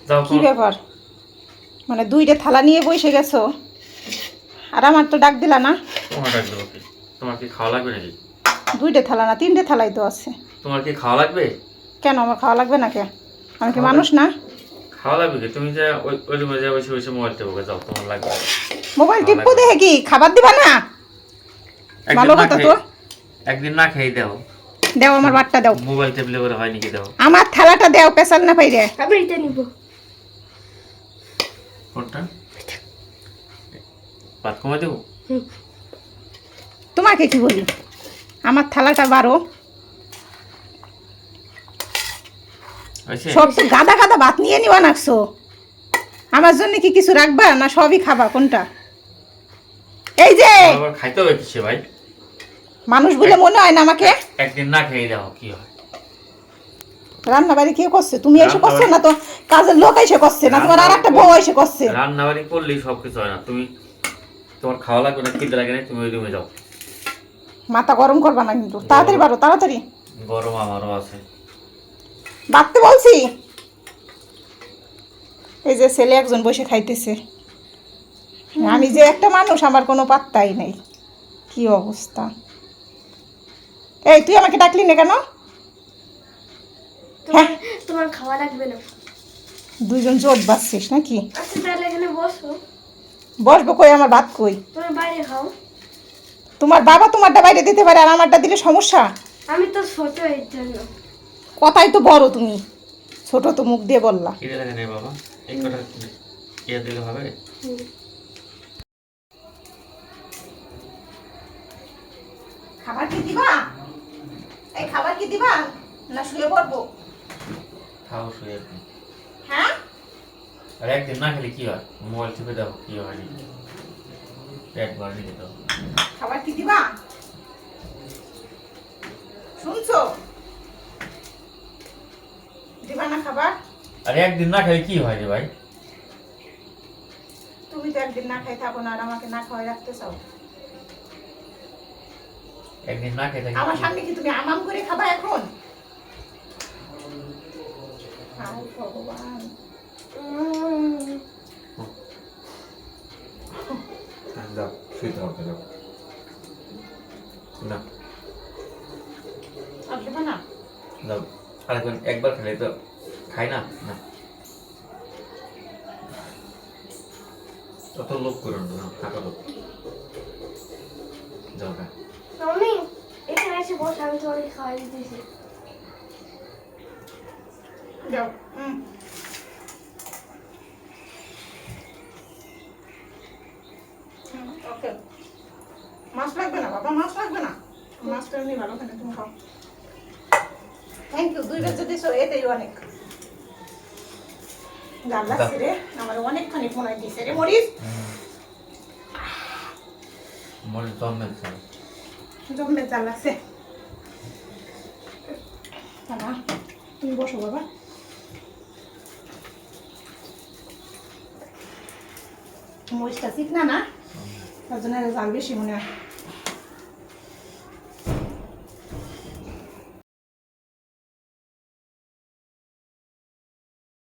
যাও কি ব্যাপার মানে দুইটা থালা নিয়ে বসে গেছো আর আমার তো ডাক দিলা না? তোমার ডাক দেবো কি? তোমার কি খাওয়া লাগবে নাকি? দুইটা থালা না তিনটে থালাই তো আছে। তোমার কি খাওয়া লাগবে? কেন আমার খাওয়া লাগবে না? কে আমি কি মানুষ না? খাওয়া লাগবে কি? তুমি যে ওই রুমে যা বসে বসে মোবাইল টেপো, যাও তোমার লাগবে। মোবাইল টিপো দেখে কি খাবার দিবা না? ভালো কথা তো। একদিন না খেয়ে দাও। দাও আমার ভাতটা দাও। মোবাইল টেপলে করে হয় নাকি? দাও আমার থালাটা দাও, পেছাল না পাইরে। আমি এটা নিব। কোনটা? ভাত কমে দেবো? তোমাকে কি বলি, আমার থালাটা বারো। সব তো গাদা গাদা ভাত নিয়ে নিবা নাকছো। আমার জন্য কি কিছু রাখবা না সবই খাবা? কোনটা? এই যে আবার খাইতে হবে কিসে ভাই? মানুষ বলে মনে হয় না আমাকে? একদিন না খেয়ে দাও কি হয়? রান্না বাড়ি কে করছে? তুমি এসে করছো না তো কাজের লোক এসে করছে না, তোমার আর একটা বউ এসে করছে। রান্না বাড়ি করলেই সব কিছু হয় না। তুমি তোমার খাওয়া লাগবে না, খিদে লাগে না, তুমি ওই রুমে যাও। মাথা গরম করবা না কিন্তু, তাড়াতাড়ি বারো তাড়াতাড়ি। গরম আমারও আছে। বাড়তে বলছি। এই যে ছেলে একজন বসে খাইতেছে, আমি যে একটা মানুষ আমার কোনো পাত্তাই নাই। কি অবস্থা! এই তুই আমাকে ডাকলি না কেন? হ্যাঁ তোমার খাওয়া লাগবে না। দুইজন জোট বাঁচছিস নাকি? আচ্ছা তাহলে এখানে বসো। বসবো কই? আমার ভাত কই? তুমি বাইরে খাও। তোমার বাবা তোমারটা বাইরে দিতে পারে আর আমারটা দিলে সমস্যা? আমি তো ছোট এর জন্য। কথাই তো বড় তুমি, ছোট তো মুখ দিয়ে বললা। খিদে লাগে না বাবা? এই কটা ইয়ে দিলে হবে? খাবার কি দিবা? এই খাবার কি দিবা না শুয়ে পড়বো? খাও শুয়ে। হ্যাঁ আর একদিন না খেলে কি হয়? মোবাইল টিপে দাও কি হয়? পেট ভরে নিয়ে দাও। খাবার কি দিবা? শুনছো? দিবা না খাবার? আরে একদিন না খেলে কি হয় রে ভাই? তুমি তো একদিন না খাই থাকো না আর আমাকে না খাওয়াই রাখতে চাও। একদিন না খেয়ে থাকি। আমার সামনে কি তুমি আমাম করে খাবা এখন? হায় ভগবান! যাও শুইতে হবে, যাও না আর দেবা না? যাও। আরেকবার একবার খেলে তো খাই না। না অত লোক করুন না, থাকা লোক। যাও না। আমি এখানে এসে বসে, আমি তোমাকে খাওয়াই দিতেছি। যাও। ওকে। মাছ লাগবে না বাবা, মাছ লাগবে না। মাছটা এমনি ভালো খানে, তুমি খাও। Thank you. দুই বেজে দিছো, এতেই অনেক। গাল লাগছে রে, আমার অনেকখানি ফোনাই দিছে রে মরিস। মনে জন্মের জমে জাল লাগছে। বাবা তুমি বসো বাবা। মরিচটা ঠিক না না, তার জন্য জাল বেশি মনে হয়।